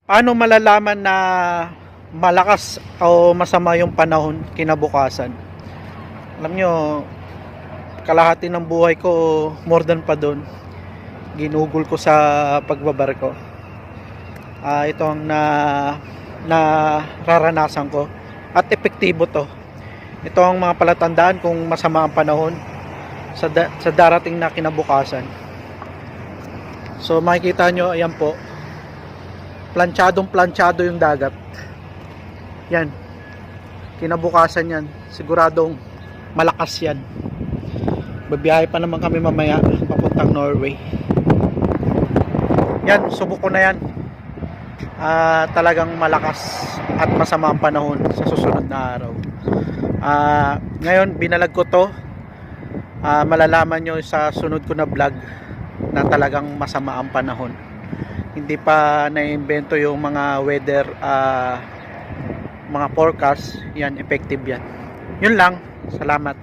Paano malalaman na malakas o masama yung panahon kinabukasan? Alam nyo, kalahati ng buhay ko, more than pa doon, ginugol ko sa pagbabarko. Ito ang nararanasan ko at epektibo to. Ito ang mga palatandaan kung masama ang panahon sa darating na kinabukasan. So makikita nyo, ayan po, planchadong yung dagat. Yan, kinabukasan yan, siguradong malakas yan. Babiyahe pa naman kami mamaya papuntang Norway. Yan, subok ko na yan. Talagang malakas at masama ang panahon sa susunod na araw. Ngayon binalag ko to. Malalaman nyo sa sunod ko na vlog na talagang masama ang panahon. Hindi pa naimbento yung mga weather, mga forecast. Yan, effective yan. Yun lang, salamat.